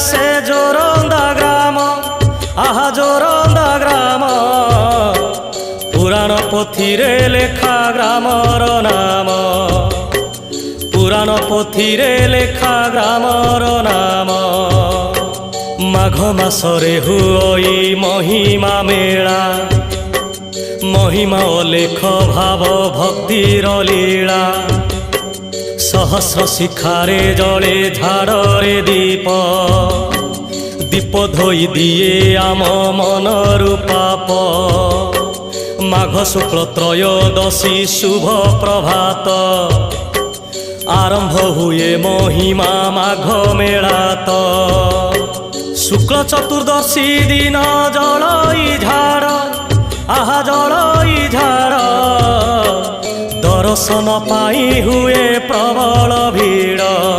से जोरंदा ग्राम आहा जोरंदा ग्राम पुराण पोथीरे लेखा ग्रामर नाम पुराण पोथीरे लेखा ग्रामर नाम माघ मासरे हुई महिमा मेला महिमा अलेख भाव भक्तिर लीला सहस्र शिखारे जले झाड़े दीप दीप धोई दिए आम मनरु पाप माघ शुक्ल त्रयोदशी शुभ प्रभात आरंभ हुए महिमा माघ मेलात शुक्ल चतुर्दशी दिन जलई झाड़ आहा जलई झाड़ दर्शन पाई हुए प्रबल भीड़।